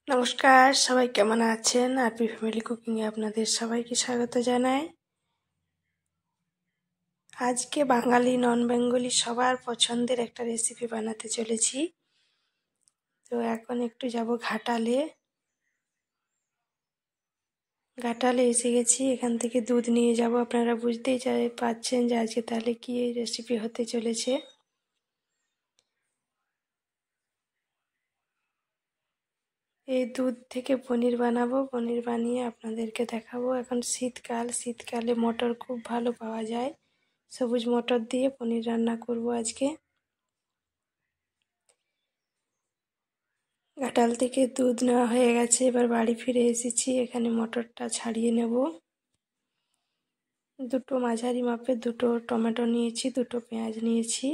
নমস্কার, সবাই কেমন আছেন? আরপি ফ্যামিলি কুকিংয়ে আপনাদের সবাইকে স্বাগত জানাই। আজকে বাঙালি নন বেঙ্গলি সবার পছন্দের একটা রেসিপি বানাতে চলেছি। তো এখন একটু যাব ঘাটালে। ঘাটালে এসে গেছি, এখান থেকে দুধ নিয়ে যাব। আপনারা বুঝতেই পারছেন যে আজকে তাহলে কি রেসিপি হতে চলেছে। এই দুধ থেকে পনির বানাবো, পনির বানিয়ে আপনাদেরকে দেখাবো। এখন শীতকালে মটর খুব ভালো পাওয়া যায়, সবুজ মটর দিয়ে পনির রান্না করব আজকে। ঘাটাল থেকে দুধ নেওয়া হয়ে গেছে, এবার বাড়ি ফিরে এসেছি। এখানে মটরটা ছাড়িয়ে নেব। দুটো মাঝারি মাপের দুটো টমেটো নিয়েছি, দুটো পেঁয়াজ নিয়েছি,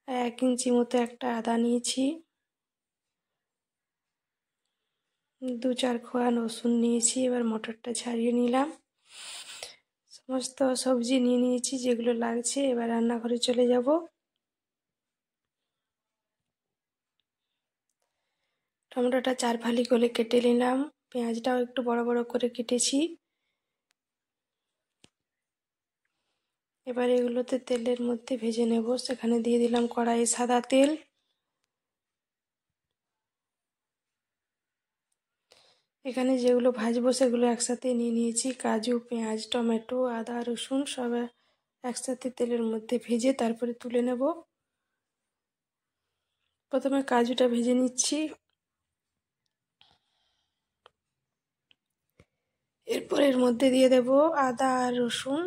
1 ইঞ্চি মতো একটা আদা নিয়েছি, 2-4 কোয়া রসুন নিয়েছি। এবার মটরটা ছাড়িয়ে নিলাম। সমস্ত সবজি নিয়ে নিয়েছি যেগুলো লাগছে। এবার রান্নাঘরে চলে যাব। টমেটোটা 4 ফালি করে কেটে নিলাম, পেঁয়াজটাও একটু বড় বড় করে কেটেছি। এবার এগুলোতে তেলের মধ্যে ভেজে নেব। সেখানে দিয়ে দিলাম কড়াইয়ে সাদা তেল। এখানে যেগুলো ভাজবো সেগুলো একসাথে নিয়ে নিয়েছি। কাজু, পেঁয়াজ, টমেটো, আদা, রসুন সব একসাথে তেলের মধ্যে ভেজে তারপরে তুলে নেব। প্রথমে কাজুটা ভেজে নিচ্ছি, এরপর এর মধ্যে দিয়ে দেব আদা আর রসুন।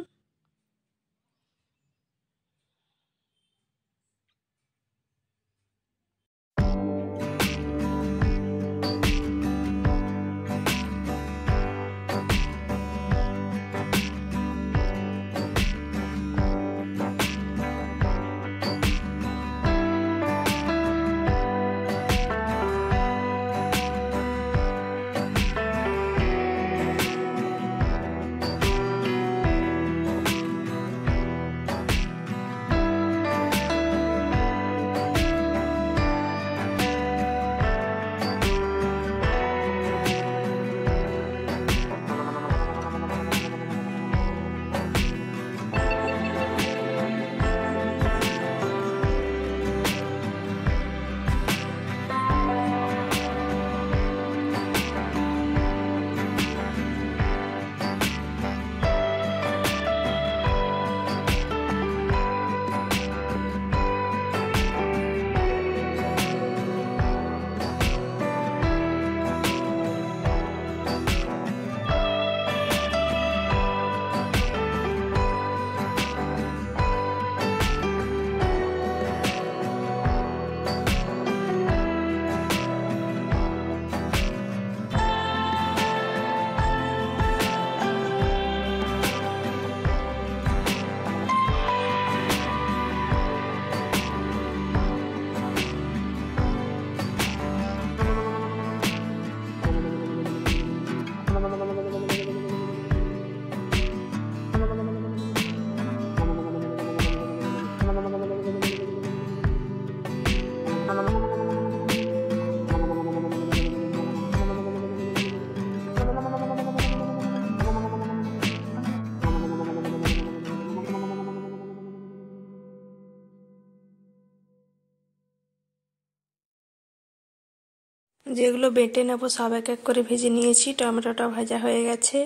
যেগুলো বেটে নেবো সব এক এক করে ভেজে নিয়েছি। টমেটোটা ভাজা হয়ে গেছে।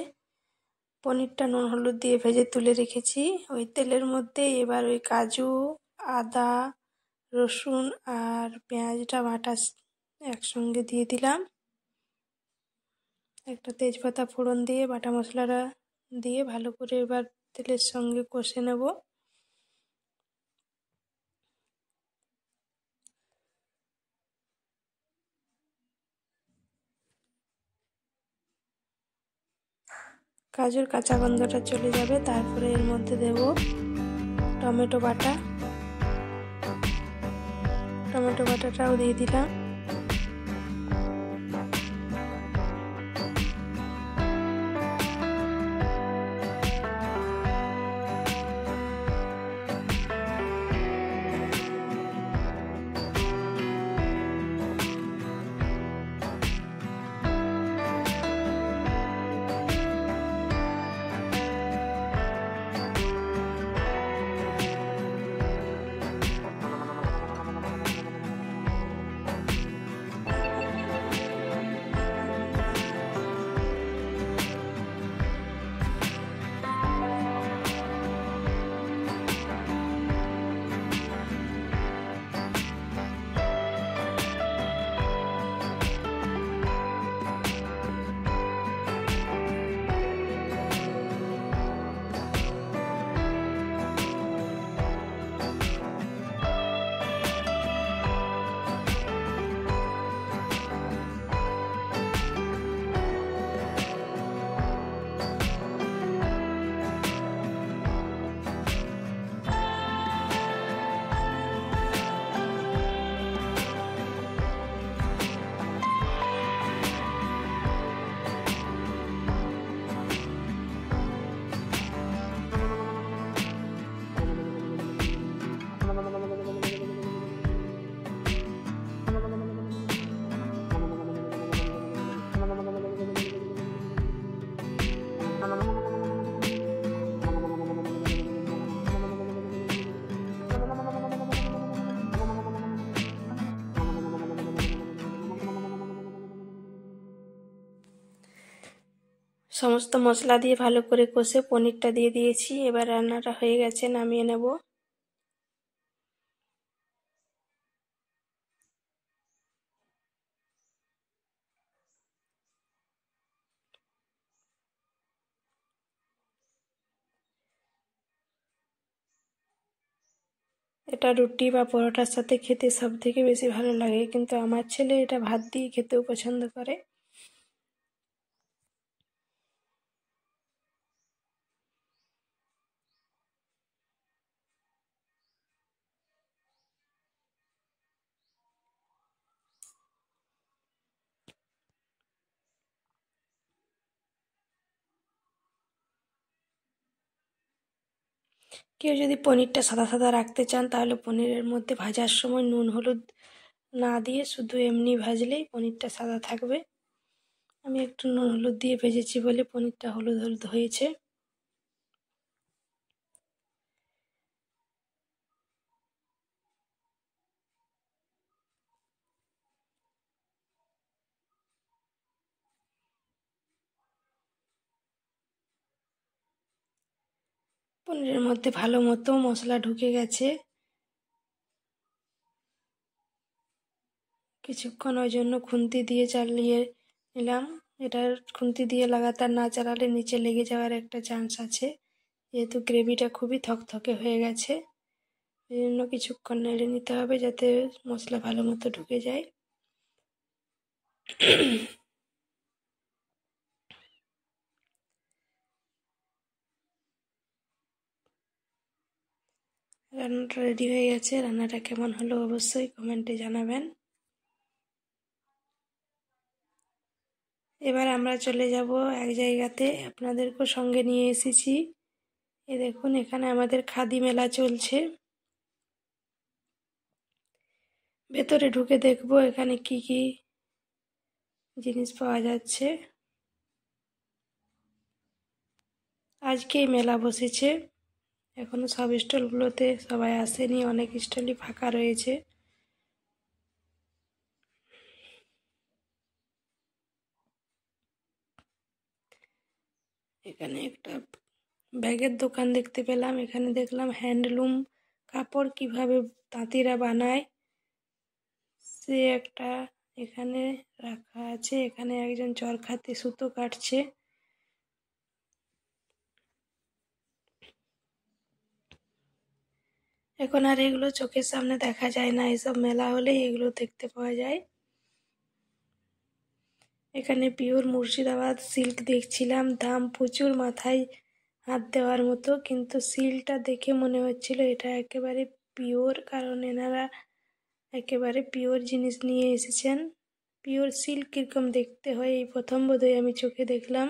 পনিরটা নুন হলুদ দিয়ে ভেজে তুলে রেখেছি। ওই তেলের মধ্যে এবার ওই কাজু, আদা, রসুন আর পেঁয়াজটা বাটা একসঙ্গে দিয়ে দিলাম। একটা তেজপাতা ফোড়ন দিয়ে বাটা মশলাটা দিয়ে ভালো করে এবার তেলের সঙ্গে কষে নেব। কাজুর কাঁচা গন্ধটা চলে যাবে, তারপরে এর মধ্যে দেব টমেটো বাটা। টমেটো বাটাটাও দিয়ে দিলাম। সমস্ত মশলা দিয়ে ভালো করে কষে পনিরটা দিয়ে দিয়েছি। এবার রান্নাটা হয়ে গেছে, নামিয়ে নেব। এটা রুটি বা পরোটার সাথে খেতে সব থেকে বেশি ভালো লাগে, কিন্তু আমার ছেলে এটা ভাত দিয়ে খেতেও পছন্দ করে। কেউ যদি পনিরটা সাদা সাদা রাখতে চান তাহলে পনিরের মধ্যে ভাজার সময় নুন হলুদ না দিয়ে শুধু এমনি ভাজলেই পনিরটা সাদা থাকবে। আমি একটু নুন হলুদ দিয়ে ভেজেছি বলে পনিরটা হলুদ হলুদ হয়েছে। পনিরের মধ্যে ভালো মতো মশলা ঢুকে গেছে। কিছুক্ষণ ওই জন্য খুন্তি দিয়ে চালিয়ে নিলাম। এটা খুন্তি দিয়ে লাগাতার না চালালে নিচে লেগে যাওয়ার একটা চান্স আছে, যেহেতু গ্রেভিটা খুবই থকথকে হয়ে গেছে। এই জন্য কিছুক্ষণ নেড়ে নিতে হবে যাতে মশলা ভালো মতো ঢুকে যায়। রান্নাটা রেডি হয়ে গেছে। রান্নাটা কেমন হলো অবশ্যই কমেন্টে জানাবেন। এবার আমরা চলে যাব এক জায়গাতে, আপনাদেরকেও সঙ্গে নিয়ে এসেছি। এ দেখুন, এখানে আমাদের খাদি মেলা চলছে। ভেতরে ঢুকে দেখব এখানে কি কি জিনিস পাওয়া যাচ্ছে। আজকেই মেলা বসেছে, এখনো সব স্টলগুলোতে সবাই আসেনি, অনেক স্টলই ফাঁকা রয়েছে। এখানে একটা ব্যাগের দোকান দেখতে পেলাম। এখানে দেখলাম হ্যান্ডলুম কাপড় কিভাবে তাঁতিরা বানায় সে একটা এখানে রাখা আছে। এখানে একজন চরখাতে সুতো কাটছে। এখন আর এগুলো চোখের সামনে দেখা যায় না, এসব মেলা হলেই এগুলো দেখতে পাওয়া যায়। এখানে পিওর মুর্শিদাবাদ সিল্ক দেখছিলাম, দাম প্রচুর, মাথায় হাত দেওয়ার মতো, কিন্তু সিল্কটা দেখে মনে হচ্ছিল এটা একেবারে পিওর, কারণ এনারা একেবারে পিওর জিনিস নিয়ে এসেছেন। পিওর সিল্ক কীরকম দেখতে হয় এই প্রথম বোধহয় আমি চোখে দেখলাম।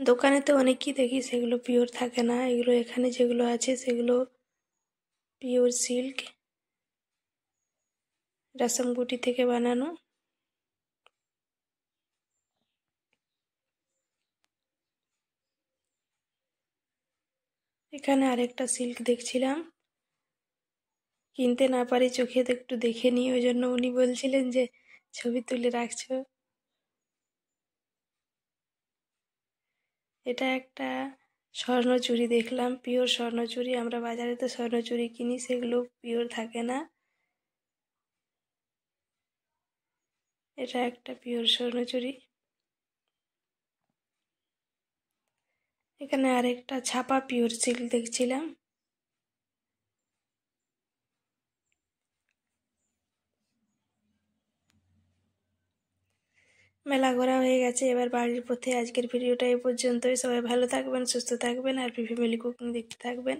দোকানে তো অনেকই দেখি সেগুলো পিওর থাকে না, এগুলো এখানে যেগুলো আছে সেগুলো পিওর সিল্ক, রেশম গুটি থেকে বানানো। এখানে আরেকটা সিল্ক দেখছিলাম, কিনতে না পারি চোখে তো একটু দেখে নিই, ওই জন্য উনি বলছিলেন যে ছবি তুলে রাখছো। এটা একটা স্বর্ণচুড়ি দেখলাম, পিওর স্বর্ণচুড়ি। আমরা বাজারে তো স্বর্ণচুড়ি কিনি, সেগুলো পিওর থাকে না। এটা একটা পিওর স্বর্ণচুড়ি। এখানে আরেকটা ছাপা পিওর সিল্ক দেখছিলাম। মেলা ঘোরা হয়ে গেছে, এবার বাড়ির পথে। আজকের ভিডিওটা এই পর্যন্তই। সবাই ভালো থাকবেন, সুস্থ থাকবেন, আর ফ্যামিলি কুকিং দেখতে থাকবেন।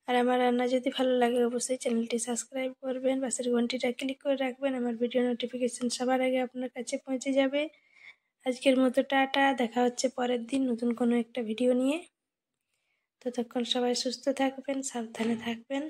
আর আমার রান্না যদি ভালো লাগে অবশ্যই চ্যানেলটি সাবস্ক্রাইব করবেন, পাশের ঘন্টিটা ক্লিক করে রাখবেন, আমার ভিডিও নোটিফিকেশন সবার আগে আপনার কাছে পৌঁছে যাবে। আজকের মতো টাটা, দেখা হচ্ছে পরের দিন নতুন কোনো একটা ভিডিও নিয়ে। ততক্ষণ সবাই সুস্থ থাকবেন, সাবধানে থাকবেন।